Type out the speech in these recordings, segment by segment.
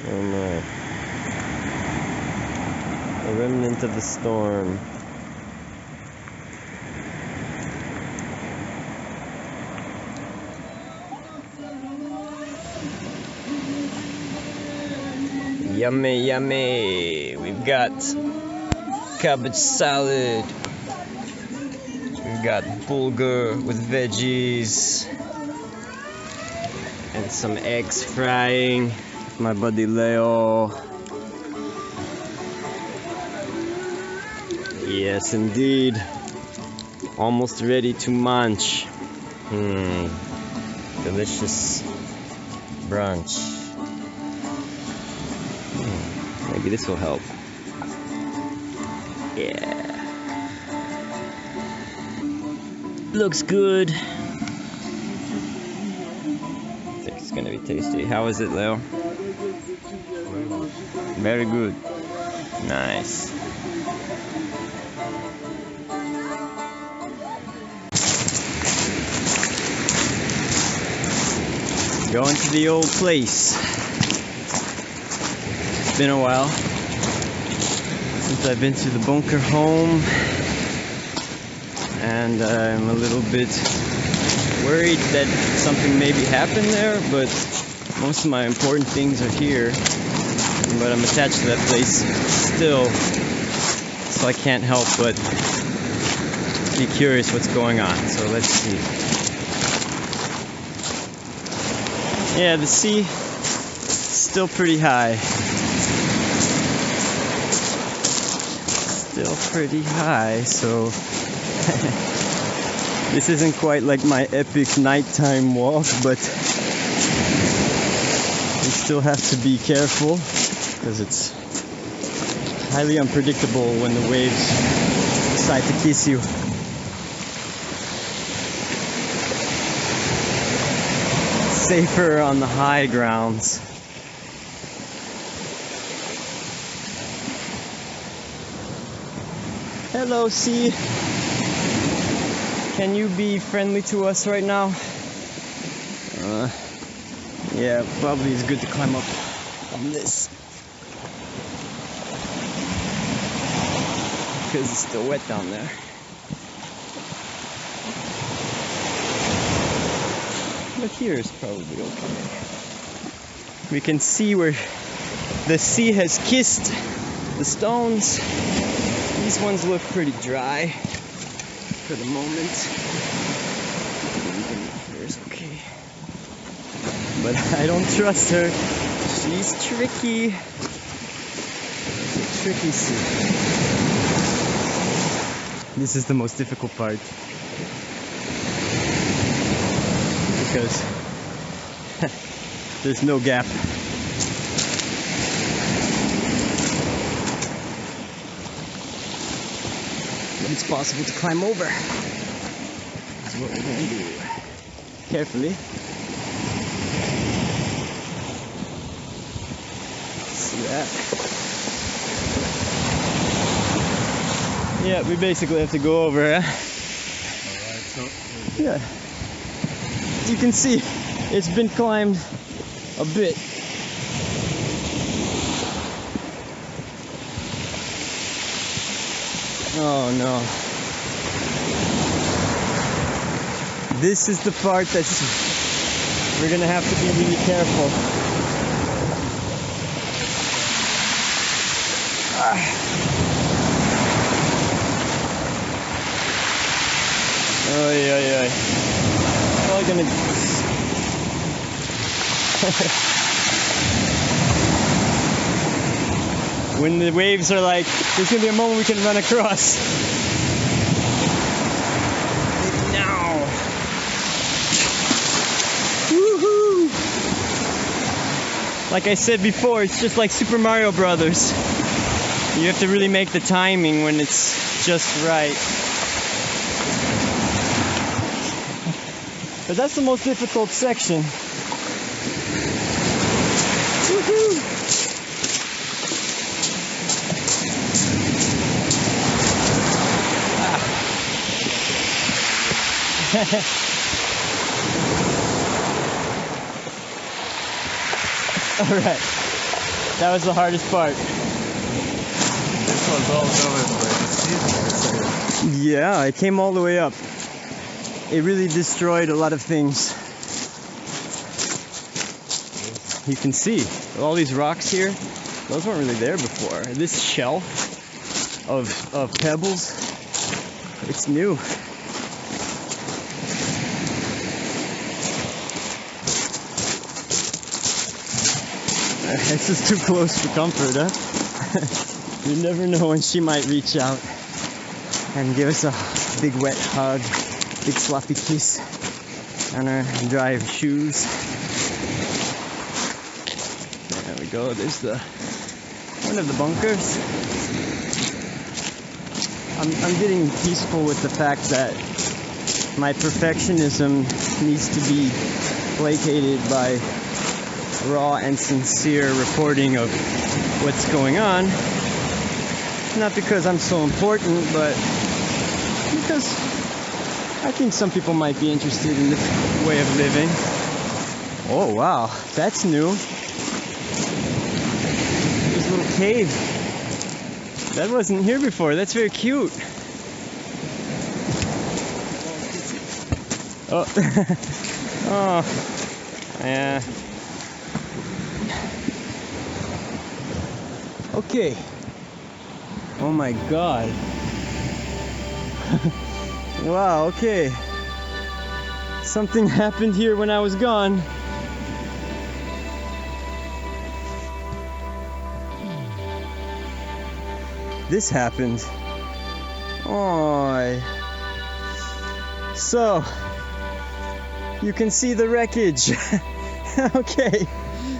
Oh my. A remnant of the storm. Yummy, yummy. We've got cabbage salad. We've got bulgur with veggies. And some eggs frying. My buddy Leo. Yes, indeed. Almost ready to munch. Delicious brunch. Maybe this will help. Yeah. Looks good. I think it's gonna be tasty. How is it, Leo? Very good. Nice. Going to the old place. It's been a while since I've been to the bunker home, and I'm a little bit worried that something maybe happened there, but most of my important things are here. But I'm attached to that place still, so I can't help but be curious what's going on. So let's see. Yeah, the sea is still pretty high. Still pretty high, so this isn't quite like my epic nighttime walk, but you still have to be careful because it's highly unpredictable when the waves decide to kiss you. Safer on the high grounds. Hello, sea. Can you be friendly to us right now? Yeah, probably it's good to climb up on this, because it's still wet down there. But here is probably okay. We can see where the sea has kissed the stones. These ones look pretty dry for the moment. Even here's okay. But I don't trust her. She's tricky. She's a tricky sea. This is the most difficult part, because there's no gap. But it's possible to climb over. That's what we're gonna do. Carefully. See that? Yeah, we basically have to go over, huh? Alright, so Yeah. You can see it's been climbed a bit. Oh no. This is the part that's we're gonna have to be really careful. Oy, oy, oy. Probably gonna when the waves are like, there's gonna be a moment we can run across. Now. Woohoo! Like I said before, it's just like Super Mario Brothers. You have to really make the timing when it's just right. But that's the most difficult section. Woohoo! All right. That was the hardest part. This was all covered by the seeds. Yeah, I came all the way up. It really destroyed a lot of things. You can see all these rocks here. Those weren't really there before. This shelf of pebbles, it's new. This is too close for comfort, huh? You never know when she might reach out and give us a big wet hug, big sloppy kiss on our dry shoes. There we go. There's one of the bunkers. I'm getting peaceful with the fact that my perfectionism needs to be placated by raw and sincere reporting of what's going on. Not because I'm so important, but because I think some people might be interested in this way of living. Oh wow, that's new. This little cave. That wasn't here before. That's very cute. Oh. Oh. Yeah. Okay. Oh my god. Wow, okay. Something happened here when I was gone. This happened. Oh. So, you can see the wreckage. Okay.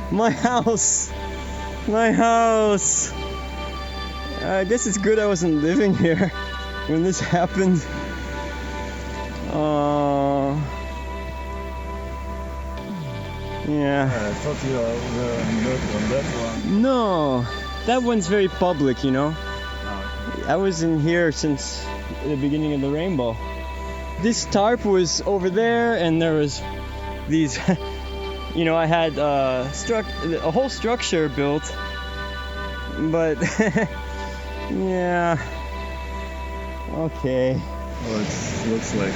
My house. My house. I guess it's good I wasn't living here when this happened. Yeah. I thought you were not on that one. No, that one's very public, you know. I was in here since the beginning of the rainbow. This tarp was over there, and there was these, you know, I had a whole structure built, but yeah, okay. Oh, it looks like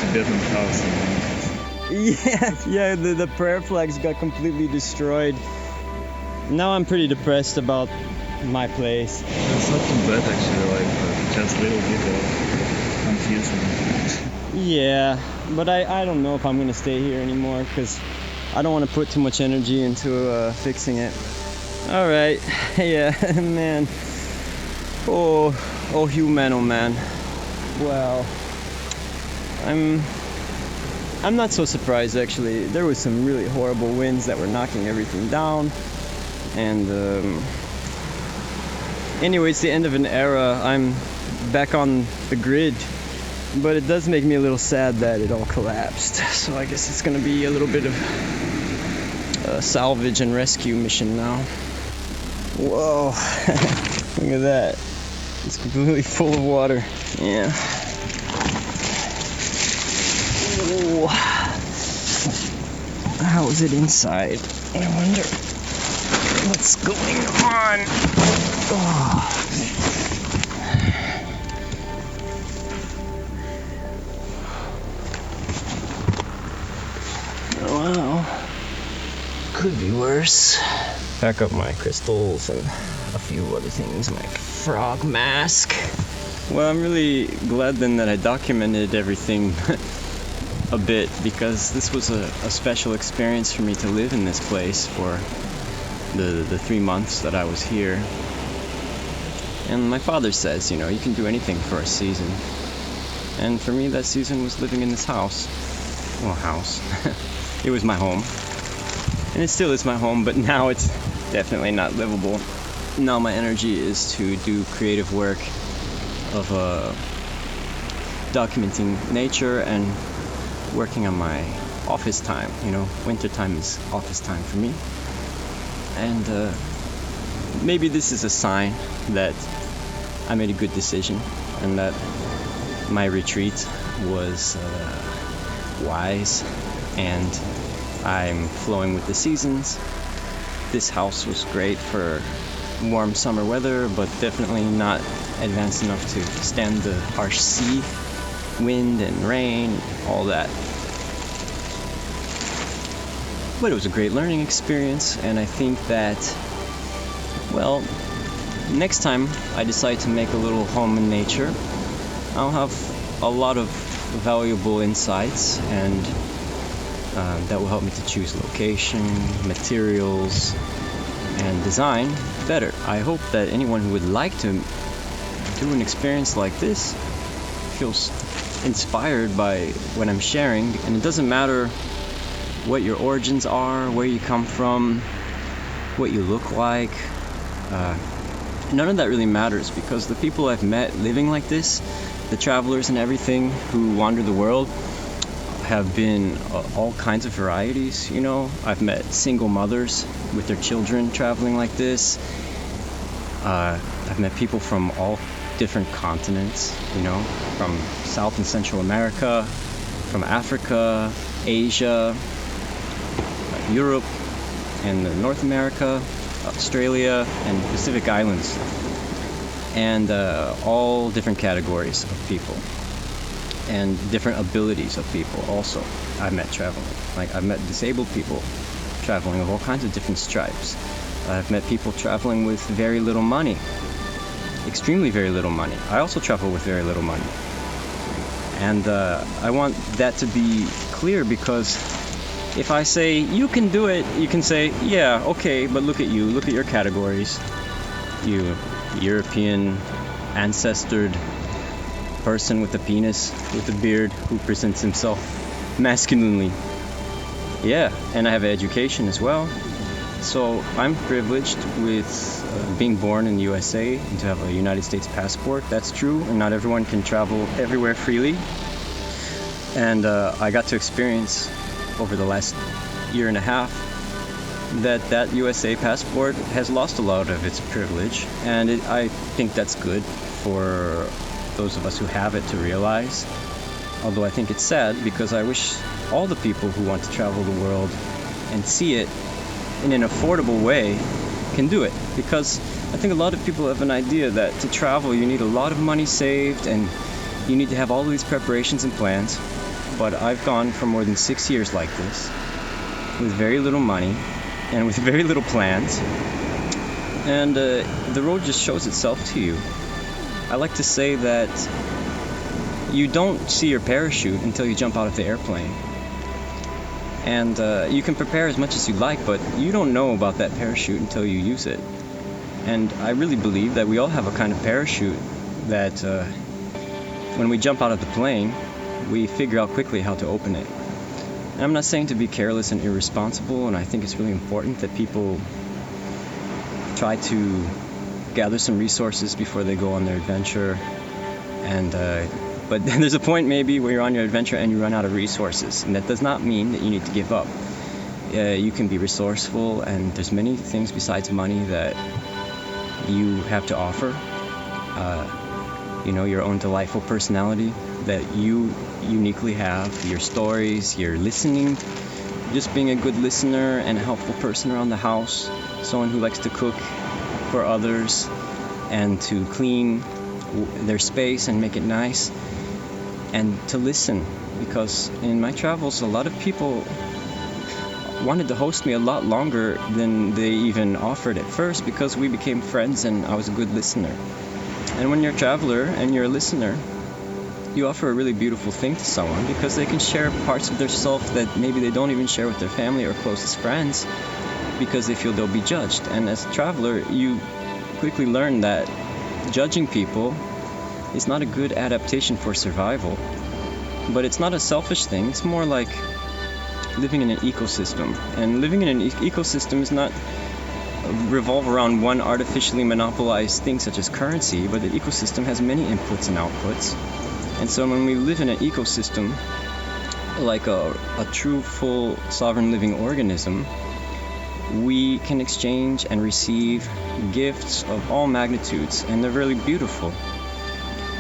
Tibetan house. Yeah, the prayer flags got completely destroyed. Now I'm pretty depressed about my place. It's not too bad actually, like just a little bit of confusion. Yeah, but I don't know if I'm gonna stay here anymore because I don't want to put too much energy into fixing it. All right, yeah, man. Oh human, oh man. Well, I'm not so surprised actually. There was some really horrible winds that were knocking everything down, and anyway, it's the end of an era. I'm back on the grid, but it does make me a little sad that it all collapsed. So I guess it's gonna be a little bit of a salvage and rescue mission now. Whoa, look at that. It's completely full of water. Yeah. Whoa. How is it inside? I wonder what's going on. Oh. Well, could be worse. Pack up my crystals and a few other things, my frog mask. Well, I'm really glad then that I documented everything a bit, because this was a special experience for me to live in this place for the 3 months that I was here. And my father says, you know, you can do anything for a season. And for me, that season was living in this house. Well, house. It was my home. And it still is my home, but now it's definitely not livable. Now my energy is to do creative work of documenting nature and working on my office time. You know, winter time is office time for me. And maybe this is a sign that I made a good decision and that my retreat was wise, and I'm flowing with the seasons. this house was great for warm summer weather, but definitely not advanced enough to stand the harsh sea, wind and rain, all that. But it was a great learning experience, and I think that, well, next time I decide to make a little home in nature, I'll have a lot of valuable insights, and that will help me to choose location, materials, and design better. I hope that anyone who would like to do an experience like this feels inspired by what I'm sharing, and it doesn't matter what your origins are, where you come from, what you look like. None of that really matters, because the people I've met living like this, the travelers and everything who wander the world, have been all kinds of varieties. You know, I've met single mothers with their children traveling like this. I've met people from all different continents, you know, from South and Central America, from Africa, Asia, Europe, and North America, Australia, and Pacific Islands, and all different categories of people and different abilities of people also I've met traveling. Like, I've met disabled people traveling of all kinds of different stripes. I've met people traveling with very little money, extremely very little money. I also travel with very little money, and I want that to be clear, because if I say, you can do it, you can say, yeah, okay, but look at you, look at your categories. You European ancestored person with a penis, with a beard, who presents himself masculinely. Yeah, and I have education as well. So I'm privileged with being born in the USA and to have a United States passport. That's true, and not everyone can travel everywhere freely. And I got to experience over the last year and a half that USA passport has lost a lot of its privilege, and I think that's good for those of us who have it to realize. Although I think it's sad, because I wish all the people who want to travel the world and see it in an affordable way can do it, because I think a lot of people have an idea that to travel you need a lot of money saved and you need to have all of these preparations and plans. But I've gone for more than 6 years like this, with very little money and with very little plans, and the road just shows itself to you. I like to say that you don't see your parachute until you jump out of the airplane. And you can prepare as much as you like, but you don't know about that parachute until you use it. And I really believe that we all have a kind of parachute that when we jump out of the plane, we figure out quickly how to open it. And I'm not saying to be careless and irresponsible, and I think it's really important that people try to gather some resources before they go on their adventure. And but then there's a point maybe where you're on your adventure and you run out of resources, and that does not mean that you need to give up. You can be resourceful, and there's many things besides money that you have to offer. You know, your own delightful personality that you uniquely have, your stories, your listening, just being a good listener and a helpful person around the house, someone who likes to cook for others and to clean their space and make it nice, and to listen, because in my travels a lot of people wanted to host me a lot longer than they even offered at first, because we became friends and I was a good listener. And when you're a traveler and you're a listener, you offer a really beautiful thing to someone, because they can share parts of their self that maybe they don't even share with their family or closest friends, because they feel they'll be judged. And as a traveler, you quickly learn that judging people is not a good adaptation for survival. But it's not a selfish thing. It's more like living in an ecosystem. And living in an ecosystem is not revolve around one artificially monopolized thing such as currency, but the ecosystem has many inputs and outputs. And so when we live in an ecosystem, like a true, full, sovereign living organism, we can exchange and receive gifts of all magnitudes, and they're really beautiful.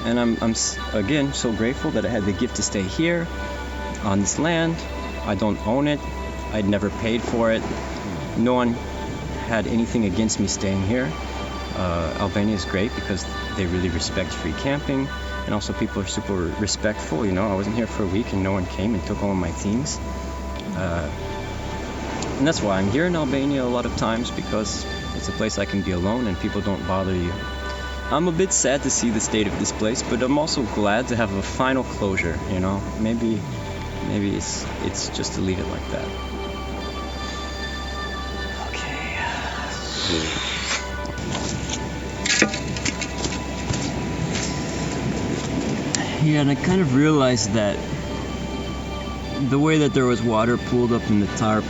And I'm again so grateful that I had the gift to stay here on this land. I don't own it. I'd never paid for it. No one had anything against me staying here. Albania is great because they really respect free camping, and also people are super respectful. You know, I wasn't here for a week and no one came and took all of my things. And that's why I'm here in Albania a lot of times, because it's a place I can be alone and people don't bother you. I'm a bit sad to see the state of this place, but I'm also glad to have a final closure, you know. Maybe it's just to leave it like that. Okay. Yeah, and I kind of realized that the way that there was water pooled up in the tarp,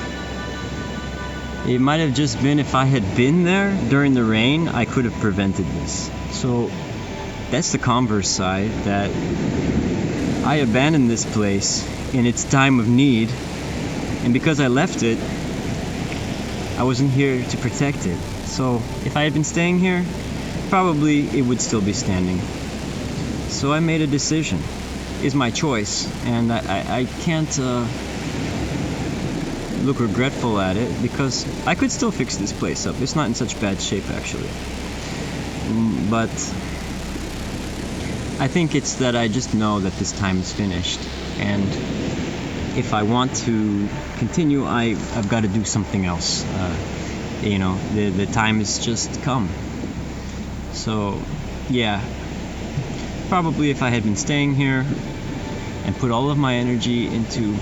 it might have just been if I had been there during the rain, I could have prevented this. So that's the converse side, that I abandoned this place in its time of need, and because I left it, I wasn't here to protect it. So if I had been staying here, probably it would still be standing. So I made a decision. It's my choice, and I can't look regretful at it, because I could still fix this place up. It's not in such bad shape, actually. But I think it's that I just know that this time is finished, and if I want to continue, I've got to do something else. You know, the time has just come. So yeah, probably if I had been staying here and put all of my energy into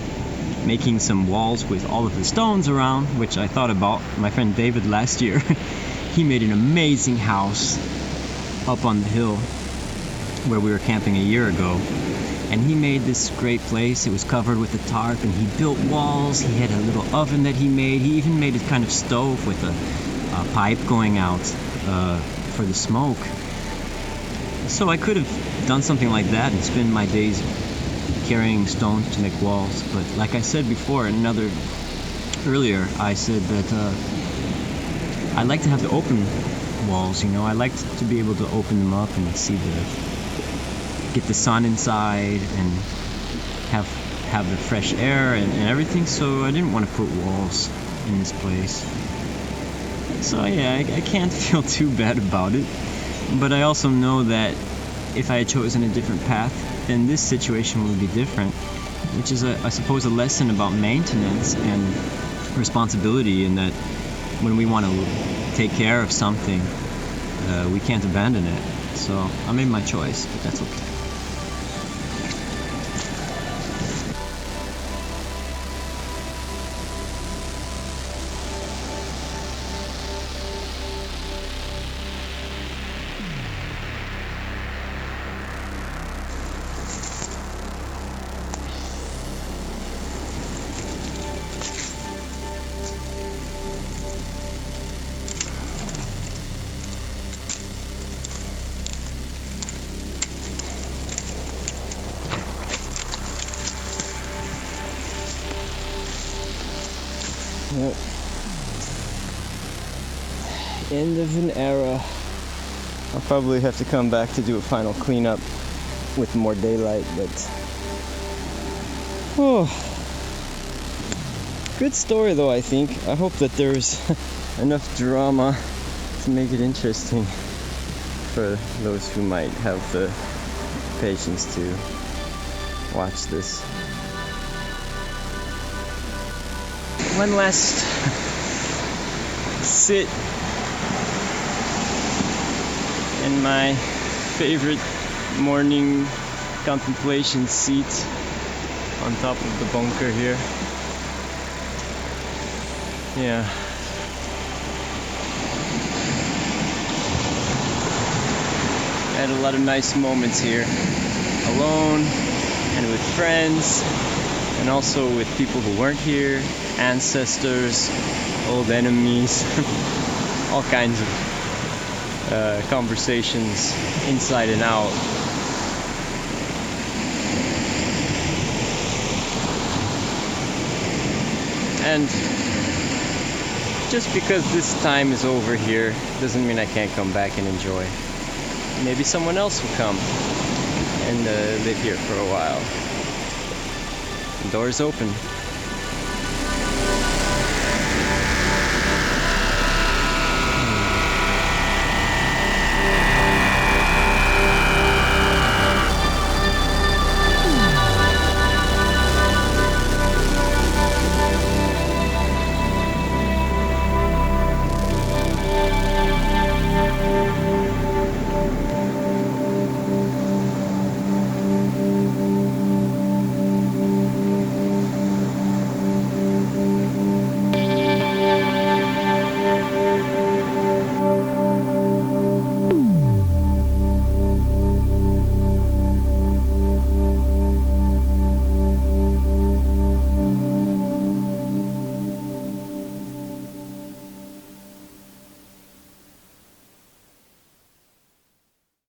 making some walls with all of the stones around, which I thought about my friend David last year. He made an amazing house up on the hill where we were camping a year ago, and he made this great place. It was covered with a tarp, and he built walls. He had a little oven that he made. He even made a kind of stove with a pipe going out for the smoke. So I could have done something like that and spend my days carrying stones to make walls. But like I said before, earlier, I said that I like to have the open walls, you know. I like to be able to open them up and get the sun inside and have the fresh air and everything. So I didn't want to put walls in this place. So yeah, I can't feel too bad about it. But I also know that if I had chosen a different path, then this situation would be different, which is, I suppose, a lesson about maintenance and responsibility, in that when we want to take care of something, we can't abandon it. So I made my choice, but that's okay. Yep. End of an era. I'll probably have to come back to do a final cleanup with more daylight, but good story though, I think. I hope that there's enough drama to make it interesting for those who might have the patience to watch this. One last sit in my favorite morning contemplation seat on top of the bunker here. Yeah. I had a lot of nice moments here, alone and with friends, and also with people who weren't here, ancestors, old enemies, all kinds of conversations inside and out. And just because this time is over here doesn't mean I can't come back and enjoy. Maybe someone else will come and live here for a while. The door's open.